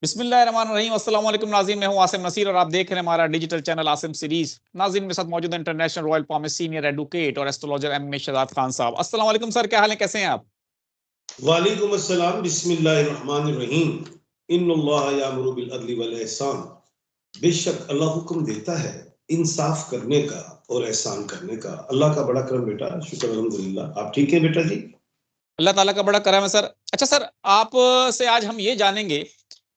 बिस्मिल्लाहिर्रहमानिर्रहीम। अस्सलाम वालेकुम नाज़रीन, मैं हूं आसिम नसीर और आप देख रहे हैं हमारा डिजिटल चैनल आसिम सीरीज। नाज़रीन मेरे साथ मौजूद है international royal form senior advocate और एस्ट्रोलॉजर एम शहजाद खान साहब। अस्सलाम वालेकुम सर, क्या हाल है, कैसे हैं आप? वालेकुम अस्सलाम। बिस्मिल्लाहिर्रहमानिर्रहीम। इन्नल्लाह यामुरु बिल अदली वल एहसान। बेशक अल्लाह हुक्म देता है इंसाफ करने का और एहसान करने का। अल्लाह का बड़ा करम बेटा, शुक्र अल्हम्दुलिल्लाह। आप ठीक है बेटा जी? अल्लाह ताला का बड़ा करम है सर। अच्छा सर, आप से आज हम ये जानेंगे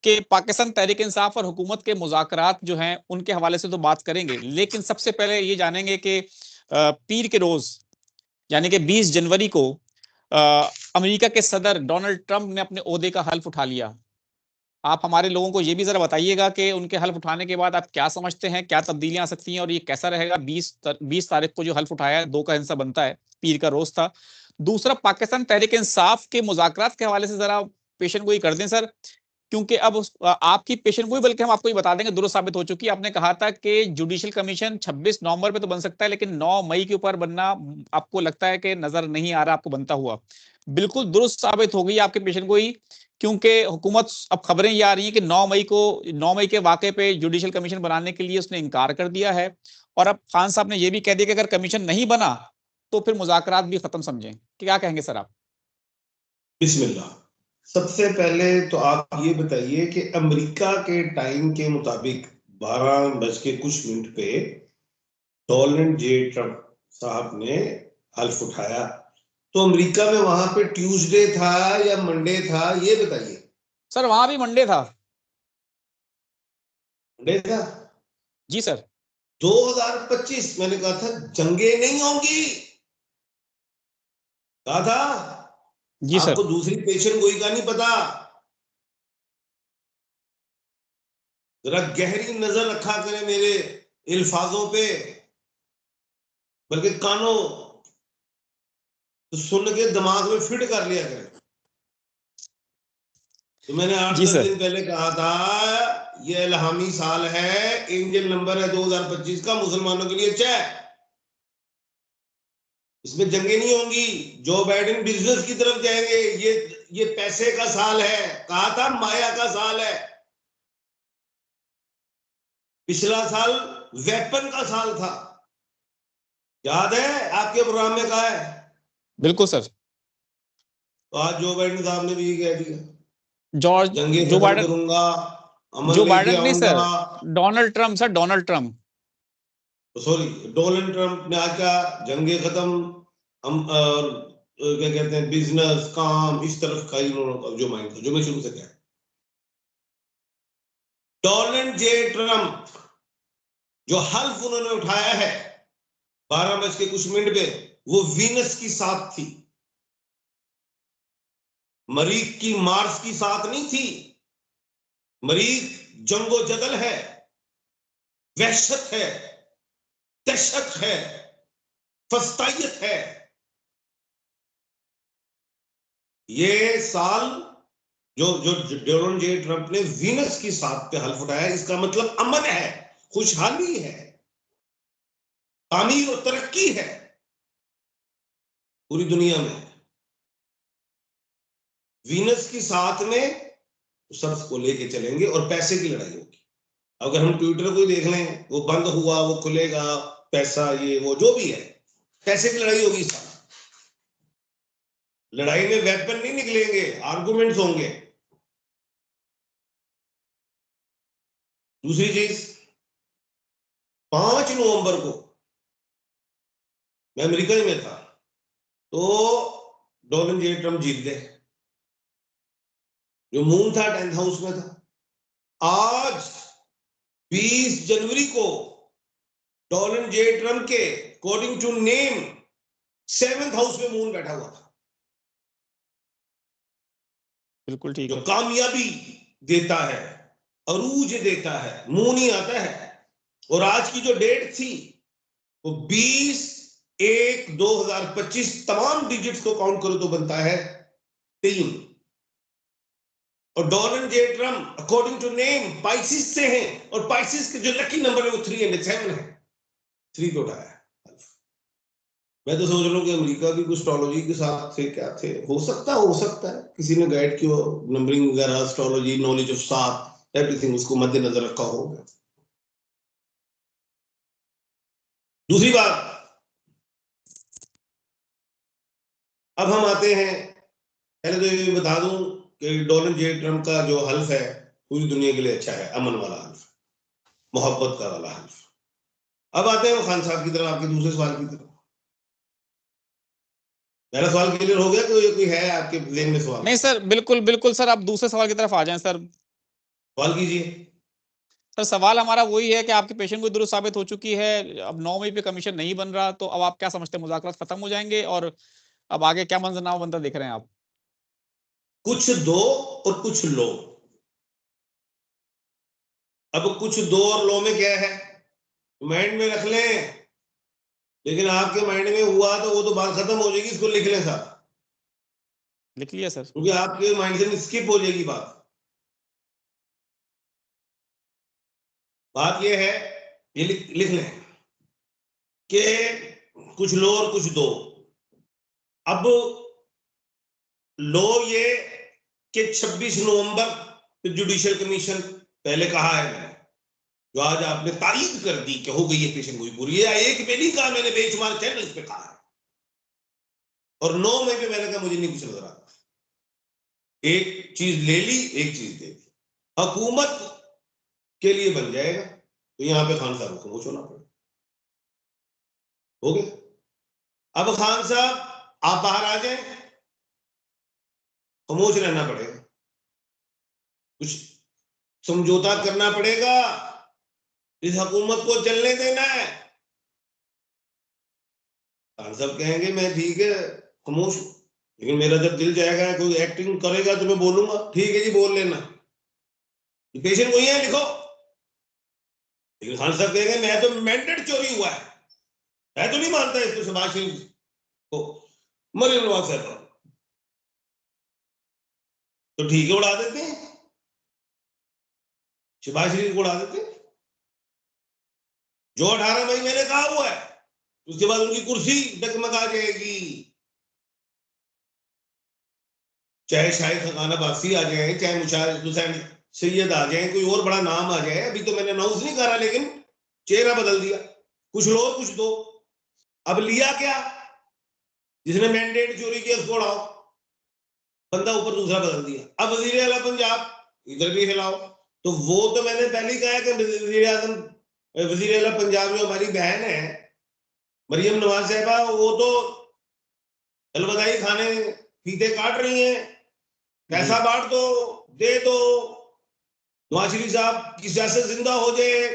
कि पाकिस्तान तहरीक इंसाफ और हुकूमत के मुज़ाकरात जो हैं उनके हवाले से तो बात करेंगे, लेकिन सबसे पहले ये जानेंगे कि पीर के रोज यानी कि 20 जनवरी को अमेरिका के सदर डोनाल्ड ट्रंप ने अपने ओहदे का हल्फ उठा लिया। आप हमारे लोगों को ये भी जरा बताइएगा कि उनके हल्फ उठाने के बाद आप क्या समझते हैं, क्या तब्दीलियां आ सकती हैं और ये कैसा रहेगा। 20 तारीख को जो हल्फ उठाया है, 2 का हिस्सा बनता है, पीर का रोज था। दूसरा, पाकिस्तान तहरीक इंसाफ के मुज़ाकरात के हवाले से जरा पेशन गोई कर दें सर, क्योंकि अब आपकी पेशन गोई, बल्कि हम आपको ये बता देंगे, दुरुस्त साबित हो चुकी है। आपने कहा था कि जुडिशियल कमीशन 26 नवंबर पे तो बन सकता है, लेकिन 9 मई के ऊपर बनना आपको लगता है कि नजर नहीं आ रहा आपको बनता हुआ। बिल्कुल दुरुस्त साबित हो गई आपकी पेशन गोई, क्योंकि हुकूमत, अब खबरें ये आ रही हैं कि 9 मई के वाकये पे जुडिशियल कमीशन बनाने के लिए उसने इनकार कर दिया है। और अब खान साहब ने यह भी कह दिया कि अगर कमीशन नहीं बना तो फिर मुज़ाकरात भी खत्म समझें। क्या कहेंगे सर आप? बिस्मिल्लाह। सबसे पहले तो आप ये बताइए कि अमेरिका के टाइम के मुताबिक 12 बज के कुछ मिनट पे डोनाल्ड जे ट्रंप साहब ने हल्फ उठाया, तो अमेरिका में वहां पे ट्यूसडे था या मंडे था, ये बताइए। सर वहां भी मंडे था। मंडे था। जी सर। 2025 मैंने कहा था जंगे नहीं होंगी, कहा था। जी आपको सर। दूसरी पेशन गोई का नहीं पता। जरा गहरी नजर रखा करें मेरे इल्फाजों पे, बल्कि कानों तो सुन के दिमाग में फिट कर लिया करें। तो मैंने आठ जी दस सर। दिन पहले कहा था, ये इल्हामी साल है, इंडियन नंबर है 2025 का, मुसलमानों के लिए अच्छा है, इसमें जंगे नहीं होंगी, जो बाइडेन बिजनेस की तरफ जाएंगे। ये पैसे का साल है, कहा था माया का साल है। पिछला साल वेपन का साल था, याद है? आपके प्रोग्राम में कहा है। बिल्कुल सर। तो आज जो बाइडेन साहब ने भी ये कह दिया, जॉर्ज जंगे जो खत्म बाइडन, करूंगा, अमन जो लेके बाइडन नहीं आऊंगा। Sir, Donald Trump sir, Donald Trump. Sorry, Donald Trump ने आज क्या, जंगे खत्म, हम क्या कहते हैं, बिजनेस काम, इस तरफ का इन्होंने जो माइंड था, जो मैं शुरू से कहा। डोनाल्ड जे ट्रंप जो हल्फ उन्होंने उठाया है 12 बज के कुछ मिनट पे, वो वीनस की साथ थी, मरीख की मार्स की साथ नहीं थी। मरीख जंगो जदल है, वहशत है, दहशत है, फस्तायत है। ये साल जो जो डोनाल्ड जे ट्रंप ने वीनस की साथ पे हल्फ उठाया, इसका मतलब अमन है, खुशहाली है, तामीर और तरक्की है पूरी दुनिया में। वीनस की साथ में सबको लेके चलेंगे और पैसे की लड़ाई होगी। अगर हम ट्विटर को देख लें, वो बंद हुआ, वो खुलेगा, पैसा ये वो जो भी है, पैसे की लड़ाई होगी। इस लड़ाई में वेपन नहीं निकलेंगे, आर्गुमेंट्स होंगे। दूसरी चीज, 5 नवंबर को मैं अमेरिका ही में था, तो डोनाल्ड जे ट्रंप जीत गए, जो मून था 10th हाउस में था। आज 20 जनवरी को डोनाल्ड जे ट्रंप के according to name 7th house में मून बैठा हुआ था, बिल्कुल ठीक जो है। कामयाबी देता है, अरूज देता है, मून ही आता है। और आज की जो डेट थी वो 20/1/2025, तमाम डिजिट्स को काउंट करो तो बनता है 3। और Donald J Trump according to name Pisces से हैं, और पाइसिस के जो लकी नंबर है वो 3 एंड 7 है। 3 को उठाया। मैं तो सोच रहा हूँ कि अमेरिका की कुछ एस्ट्रोलॉजी के साथ थे, क्या थे, हो सकता है किसी ने गाइड की हो, नंबरिंग वगैरह, एस्ट्रोलॉजी, नॉलेज ऑफ साथ, एवरीथिंग उसको मद्देनजर रखा होगा। दूसरी बात, अब हम आते हैं, पहले तो ये बता दूं कि डोनाल्ड जे ट्रंप का जो हल्फ है पूरी दुनिया के लिए अच्छा है, अमन वाला हल्फ, मोहब्बत का वाला हल्फ। अब आते हैं खान साहब की तरफ, आपके दूसरे सवाल की तरफ। मेरा सवाल क्लियर हो गया? कोई है आपके ज़हन में सवाल? नहीं सर, बिल्कुल बिल्कुल सर, आप दूसरे सवाल की तरफ आ जाएं सर। सवाल कीजिए। सर सवाल हमारा वही है कि आपकी पेशेंट को दुरुस्त साबित हो चुकी है, अब 9 मई पे कमीशन नहीं बन रहा, तो अब आप क्या समझते हैं, मुज़ाकरात खत्म हो जाएंगे और अब आगे क्या मंजरनामा बनता देख रहे हैं आप? कुछ दो और कुछ लो। अब कुछ दो और लो में क्या है, माइंड में रख लें, लेकिन आपके माइंड में हुआ तो वो तो बात खत्म हो जाएगी, इसको लिख लें साहब, लिख लिया सर। क्योंकि आपके माइंड से स्किप हो जाएगी बात। बात ये है, ये लिख लें कि कुछ लो और कुछ दो। अब लो ये कि 26 नवंबर जुडिशियल कमीशन, पहले कहा है मैंने, जो आज आपने तारीफ कर दी कि हो गई है पेशेंट गोई पूरी, ये एक पे नहीं कहा मैंने, बेशुमार चैनल्स पे कहा है, और 9 मई पे मैंने कहा मुझे नहीं कुछ नजर आता, एक चीज ले ली, एक चीज दे दी, हुकूमत के लिए बन जाएगा, तो यहां पे खान साहब को खामोश होना पड़ेगा। हो गया। अब खान साहब आप बाहर आ जाए, खामोश रहना पड़ेगा, कुछ समझौता करना पड़ेगा, इस हुकूमत को चलने देना है। खान साहब कहेंगे मैं ठीक है खामोश, लेकिन मेरा जब दिल जाएगा, कोई एक्टिंग करेगा तो मैं बोलूंगा, ठीक है जी बोल लेना, पेशेंट वही है लिखो। लेकिन खान साहब कहेंगे मैं तो मैंडेट चोरी हुआ है, मैं तो नहीं मानता इसको, शहबाज शरीफ को, मरियम नवाज साहब, तो ठीक है उड़ा देते हैं, शहबाज शरीफ को उड़ा देते हैं, जो 18 मई मैंने कहा हुआ है, उसके बाद उनकी कुर्सी डगमगा जाएगी, चाहे शाहिद खकाना बासी आ जाए, चाहे मुशाहिद हुसैन सैयद आ जाए, कोई और बड़ा नाम आ जाए, अभी तो मैंने अनाउंस नहीं करा, लेकिन चेहरा बदल दिया, कुछ लो कुछ दो। अब लिया क्या, जिसने मैंडेट चोरी किया उसको उड़ाओ, बंदा ऊपर दूसरा बदल दिया। अब वजीर आला पंजाब इधर भी हिलाओ, तो वो तो मैंने पहले ही कहा कि वजीर आजम, वजीर आला पंजाब जो हमारी बहन है मरियम नवाज साहबा, वो तो अलबदाई खाने फीते काट रही हैं, पैसा बांट दो, दे दो, नवाज शरीफ साहब की सियासत जिंदा हो जाए,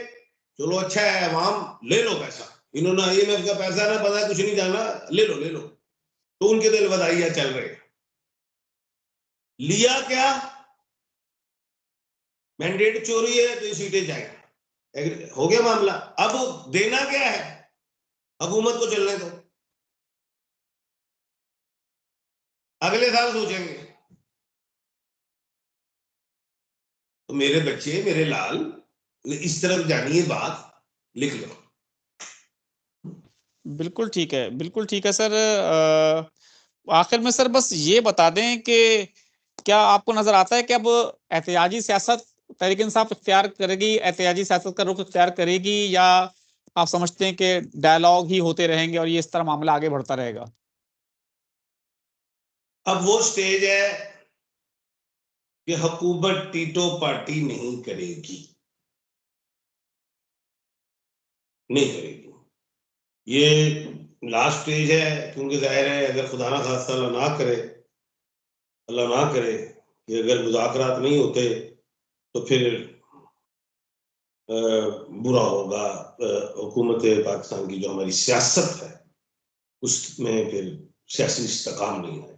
चलो अच्छा है, अवाम ले लो पैसा, इन्होंने IMF का पैसा ना पता कुछ नहीं जाना, ले लो ले लो, तो उनके तो अलबदाइयां चल रहे। लिया क्या, मैंडेट चोरी है तो सीटें जाएंगे, हो गया मामला। अब देना क्या है, हुकूमत को चलने दो, अगले साल सोचेंगे। तो मेरे बच्चे, मेरे लाल, इस तरफ जानिए बात, लिख लो। बिल्कुल ठीक है, बिल्कुल ठीक है सर। आखिर में सर बस ये बता दें कि क्या आपको नजर आता है कि अब एहतियाजी सियासत तहरीक इंसाफ इख्तियार करेगी, एहतियाजी सियासत का रुख इख्तियार करेगी, या आप समझते हैं कि डायलॉग ही होते रहेंगे और ये इस तरह मामला आगे बढ़ता रहेगा? अब वो स्टेज है कि हुकूमत टीटो पार्टी नहीं करेगी, नहीं करेगी, ये लास्ट स्टेज है, क्योंकि जाहिर है अगर खुदा ना खास्ता अल्लाह ना करे कि अगर मुज़ाकरात नहीं होते तो फिर बुरा होगा, हुकूमत पाकिस्तान की जो हमारी सियासत है उसमें फिर सियासी इस्तेकाम नहीं है।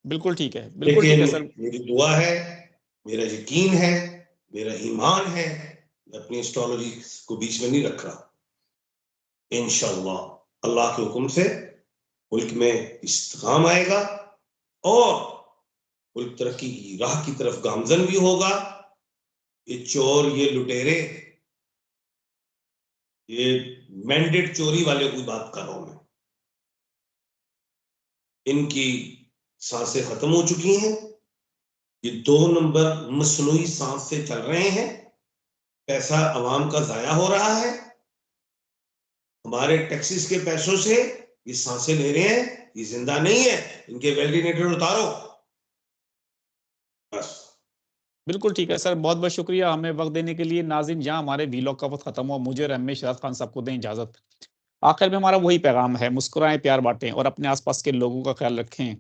बिल्कुल ठीक है, बिल्कुल ठीक लेकिन है सर। मेरी दुआ है, मेरा यकीन है, मेरा ईमान है, मैं अपनी एस्ट्रोलॉजी को बीच में नहीं रख रहा, इंशाअल्लाह अल्लाह के हुक्म से मुल्क में इस्तेकाम आएगा और मुल्क तरक्की की राह की तरफ गामजन भी होगा। ये चोर, ये लुटेरे, ये मैंडेट चोरी वाले कोई बात कर रहा हूं मैं, इनकी सांसें खत्म हो चुकी हैं, ये 2 नंबर मसनूई सांस से चल रहे हैं, पैसा अवाम का जाया हो रहा है, हमारे टैक्सेस के पैसों से ये सांसें ले रहे हैं, ये जिंदा नहीं है, इनके वेंटिलेटर उतारो बस। बिल्कुल ठीक है सर, बहुत बहुत शुक्रिया हमें वक्त देने के लिए। नाज़रीन, जहां हमारे वीलॉग का वक्त खत्म हुआ, मुझे और एम ए शराफ खान साहब को दें इजाजत। आखिर में हमारा वही पैगाम है, मुस्कुराएं, प्यार बांटें और अपने आसपास के लोगों का ख्याल रखें।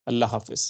अल्लाह हाफिज।